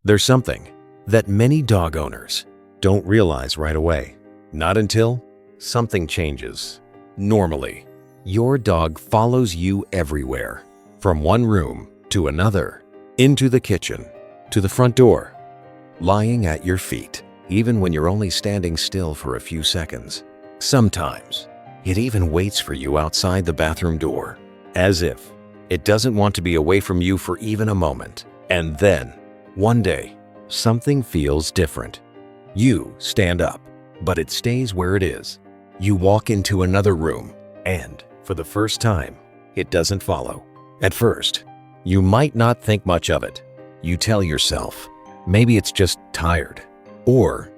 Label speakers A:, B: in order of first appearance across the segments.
A: There's something that many dog owners don't realize right away, not until something changes. Normally, your dog follows you everywhere, from one room to another, into the kitchen, to the front door, lying at your feet, even when you're only standing still for a few seconds. Sometimes, it even waits for you outside the bathroom door, as if it doesn't want to be away from you for even a moment. And then, one day, something feels different. You stand up, but it stays where it is. You walk into another room, and for the first time, it doesn't follow. At first, you might not think much of it. You tell yourself, maybe it's just tired, or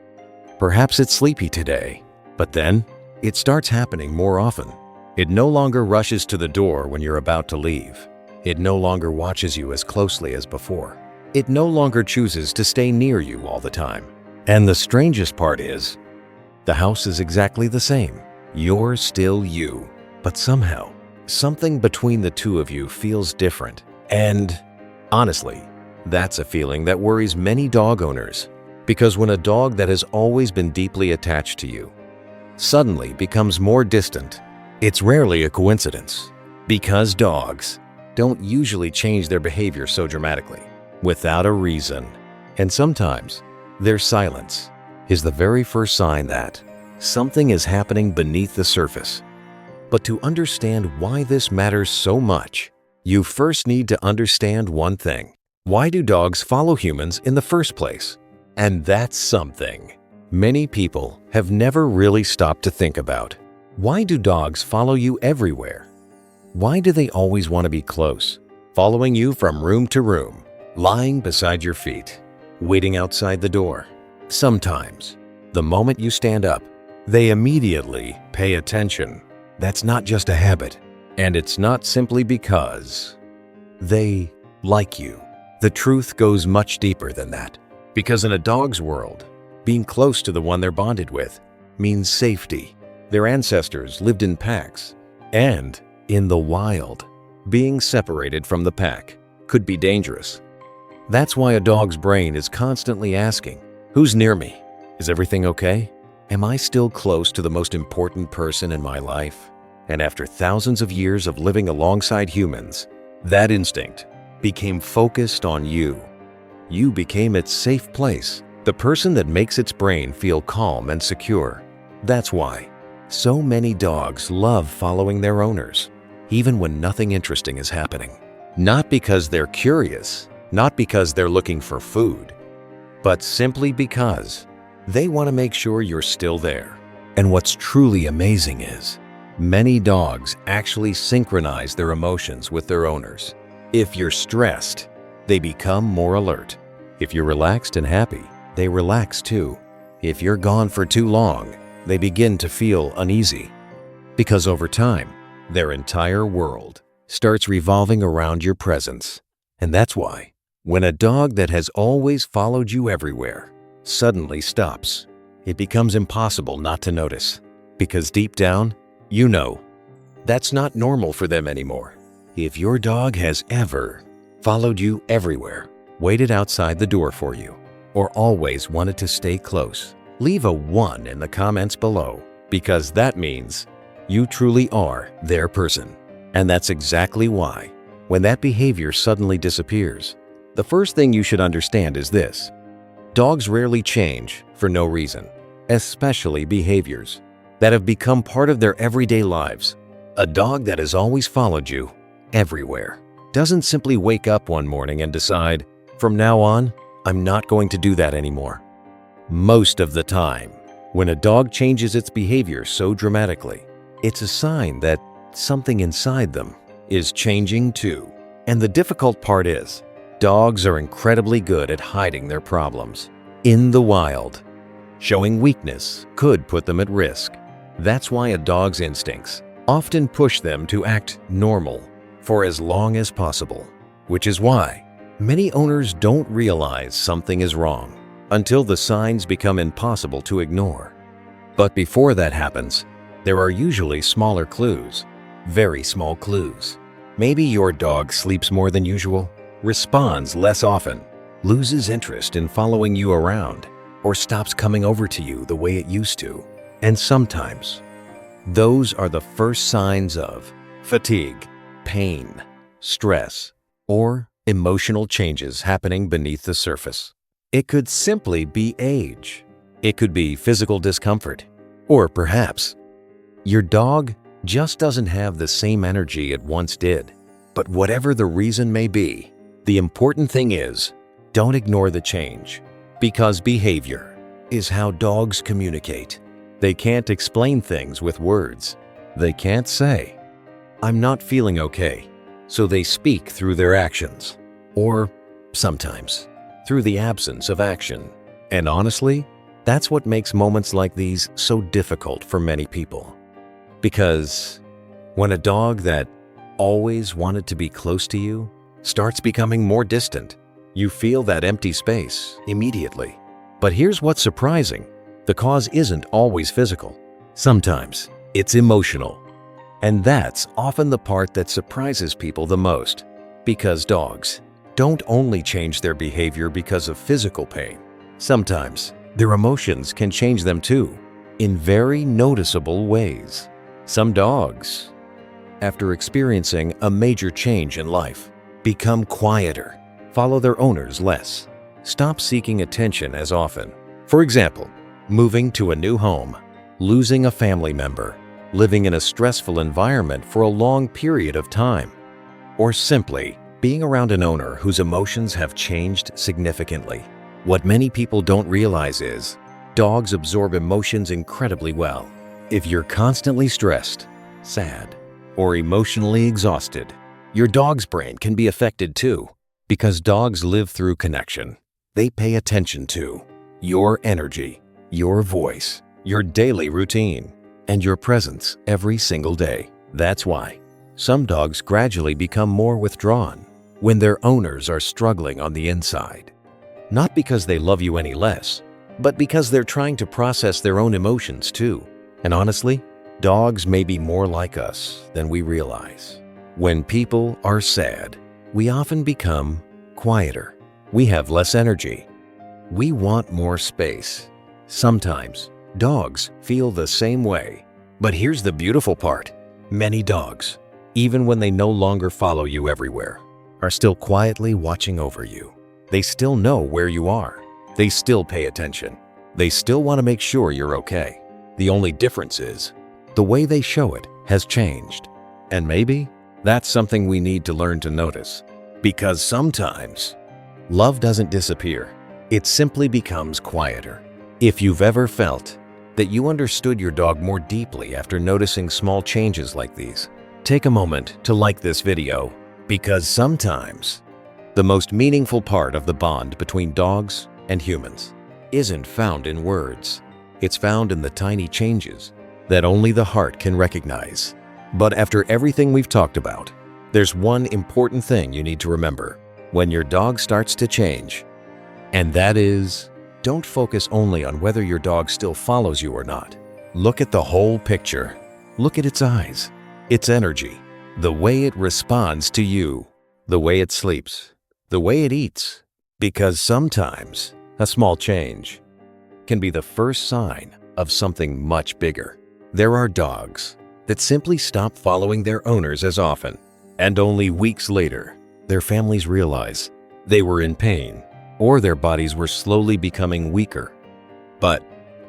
A: perhaps it's sleepy today. But then, it starts happening more often. It no longer rushes to the door when you're about to leave. It no longer watches you as closely as before. It no longer chooses to stay near you all the time. And the strangest part is, the house is exactly the same. You're still you. But somehow, something between the two of you feels different. And honestly, that's a feeling that worries many dog owners. Because when a dog that has always been deeply attached to you suddenly becomes more distant, it's rarely a coincidence. Because dogs don't usually change their behavior so dramatically, without a reason. And sometimes, their silence is the very first sign that something is happening beneath the surface. But to understand why this matters so much, you first need to understand one thing. Why do dogs follow humans in the first place? And that's something many people have never really stopped to think about. Why do dogs follow you everywhere? Why do they always want to be close, following you from room to room, lying beside your feet, waiting outside the door? Sometimes, the moment you stand up, they immediately pay attention. That's not just a habit, and it's not simply because they like you. The truth goes much deeper than that, because in a dog's world, being close to the one they're bonded with means safety. Their ancestors lived in packs, and in the wild, being separated from the pack could be dangerous. That's why a dog's brain is constantly asking, who's near me? Is everything okay? Am I still close to the most important person in my life? And after thousands of years of living alongside humans, that instinct became focused on you. You became its safe place, the person that makes its brain feel calm and secure. That's why so many dogs love following their owners, even when nothing interesting is happening. Not because they're curious, not because they're looking for food, but simply because they want to make sure you're still there. And what's truly amazing is, many dogs actually synchronize their emotions with their owners. If you're stressed, they become more alert. If you're relaxed and happy, they relax too. If you're gone for too long, they begin to feel uneasy. Because over time, their entire world starts revolving around your presence. And that's why, when a dog that has always followed you everywhere suddenly stops, it becomes impossible not to notice. Because deep down, you know, that's not normal for them anymore. If your dog has ever followed you everywhere, waited outside the door for you, or always wanted to stay close, leave a 1 in the comments below, because that means you truly are their person. And that's exactly why, when that behavior suddenly disappears, the first thing you should understand is this: dogs rarely change for no reason, especially behaviors that have become part of their everyday lives. A dog that has always followed you everywhere doesn't simply wake up one morning and decide, from now on, I'm not going to do that anymore. Most of the time, when a dog changes its behavior so dramatically, it's a sign that something inside them is changing too. And the difficult part is, dogs are incredibly good at hiding their problems. In the wild, showing weakness could put them at risk. That's why a dog's instincts often push them to act normal for as long as possible, which is why many owners don't realize something is wrong until the signs become impossible to ignore. But before that happens, there are usually smaller clues, very small clues. Maybe your dog sleeps more than usual, responds less often, loses interest in following you around, or stops coming over to you the way it used to. And sometimes, those are the first signs of fatigue, pain, stress, or emotional changes happening beneath the surface. It could simply be age. It could be physical discomfort. Or perhaps your dog just doesn't have the same energy it once did. But whatever the reason may be, the important thing is, don't ignore the change. Because behavior is how dogs communicate. They can't explain things with words. They can't say, "I'm not feeling okay." So they speak through their actions. Or sometimes through the absence of action. And honestly, that's what makes moments like these so difficult for many people. Because when a dog that always wanted to be close to you starts becoming more distant, you feel that empty space immediately. But here's what's surprising. The cause isn't always physical. Sometimes it's emotional. And that's often the part that surprises people the most. Because dogs don't only change their behavior because of physical pain. Sometimes their emotions can change them too, in very noticeable ways. Some dogs, after experiencing a major change in life, become quieter, follow their owners less, stop seeking attention as often. For example, moving to a new home, losing a family member, living in a stressful environment for a long period of time, or simply being around an owner whose emotions have changed significantly. What many people don't realize is, dogs absorb emotions incredibly well. If you're constantly stressed, sad, or emotionally exhausted, your dog's brain can be affected too. Because dogs live through connection. They pay attention to your energy, your voice, your daily routine, and your presence every single day. That's why some dogs gradually become more withdrawn when their owners are struggling on the inside. Not because they love you any less, but because they're trying to process their own emotions too. And honestly, dogs may be more like us than we realize. When people are sad, we often become quieter. We have less energy. We want more space. Sometimes, dogs feel the same way. But here's the beautiful part. Many dogs, even when they no longer follow you everywhere, are still quietly watching over you. They still know where you are. They still pay attention. They still want to make sure you're okay. The only difference is, the way they show it has changed. And maybe that's something we need to learn to notice. Because sometimes, love doesn't disappear. It simply becomes quieter. If you've ever felt that you understood your dog more deeply after noticing small changes like these, take a moment to like this video. Because sometimes, the most meaningful part of the bond between dogs and humans isn't found in words. It's found in the tiny changes that only the heart can recognize. But after everything we've talked about, there's one important thing you need to remember when your dog starts to change. And that is, don't focus only on whether your dog still follows you or not. Look at the whole picture. Look at its eyes, its energy, the way it responds to you, the way it sleeps, the way it eats. Because sometimes a small change can be the first sign of something much bigger. There are dogs that simply stop following their owners as often, and only weeks later, their families realize they were in pain or their bodies were slowly becoming weaker. But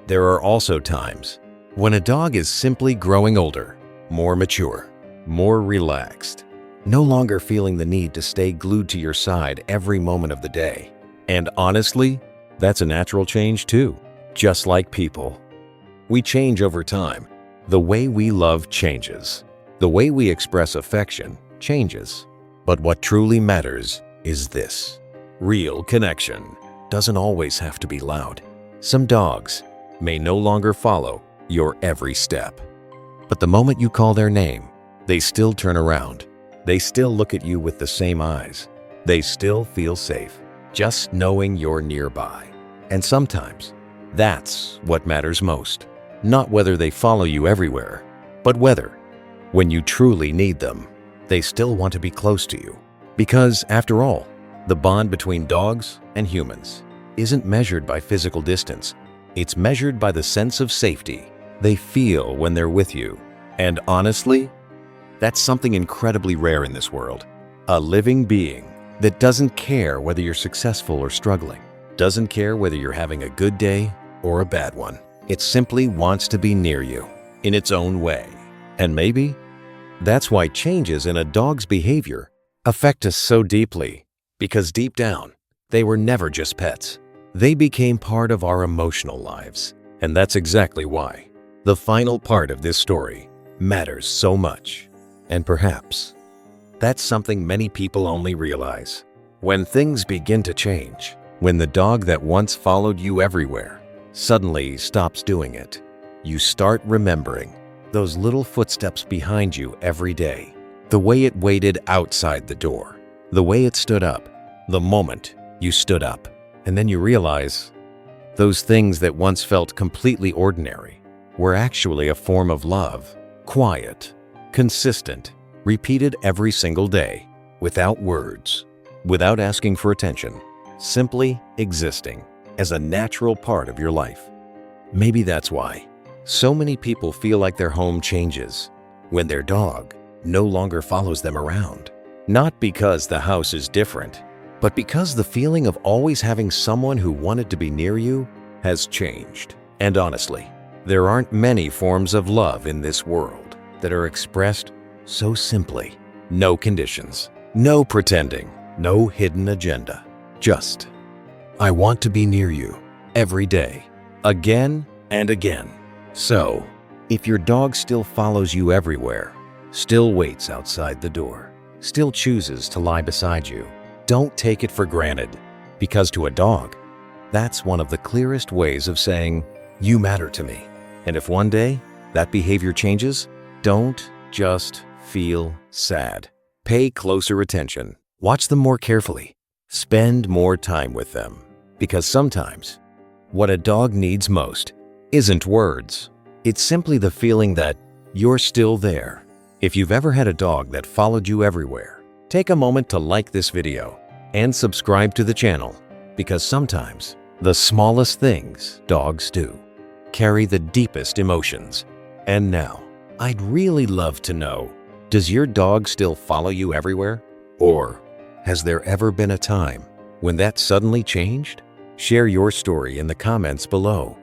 A: there are also times when a dog is simply growing older, more mature, more relaxed, no longer feeling the need to stay glued to your side every moment of the day. And honestly, that's a natural change too. Just like people, we change over time. The way we love changes. The way we express affection changes. But what truly matters is this. Real connection doesn't always have to be loud. Some dogs may no longer follow your every step. But the moment you call their name, they still turn around. They still look at you with the same eyes. They still feel safe, just knowing you're nearby. And sometimes, that's what matters most. Not whether they follow you everywhere, but whether, when you truly need them, they still want to be close to you. Because, after all, The bond between dogs and humans isn't measured by physical distance. It's measured by the sense of safety they feel when they're with you. And honestly, that's something incredibly rare in this world. A living being that doesn't care whether you're successful or struggling, doesn't care whether you're having a good day or a bad one. It simply wants to be near you in its own way. And maybe that's why changes in a dog's behavior affect us so deeply, because deep down, they were never just pets. They became part of our emotional lives. And that's exactly why the final part of this story matters so much. And perhaps that's something many people only realize. When things begin to change, when the dog that once followed you everywhere suddenly stops doing it, you start remembering those little footsteps behind you every day, the way it waited outside the door, the way it stood up, the moment you stood up. And then you realize those things that once felt completely ordinary were actually a form of love, quiet, consistent, repeated every single day, without words, without asking for attention, simply existing as a natural part of your life. Maybe that's why so many people feel like their home changes when their dog no longer follows them around. Not because the house is different, but because the feeling of always having someone who wanted to be near you has changed. And honestly, there aren't many forms of love in this world that are expressed so simply. No conditions, no pretending, no hidden agenda. Just, I want to be near you every day, again and again. So, if your dog still follows you everywhere, still waits outside the door, still chooses to lie beside you, don't take it for granted, because to a dog, that's one of the clearest ways of saying, you matter to me. And if one day that behavior changes, don't just feel sad. Pay closer attention. Watch them more carefully. Spend more time with them. Because sometimes, what a dog needs most isn't words. It's simply the feeling that you're still there. If you've ever had a dog that followed you everywhere, take a moment to like this video and subscribe to the channel, because sometimes the smallest things dogs do carry the deepest emotions. And now, I'd really love to know, does your dog still follow you everywhere? Or has there ever been a time when that suddenly changed? Share your story in the comments below.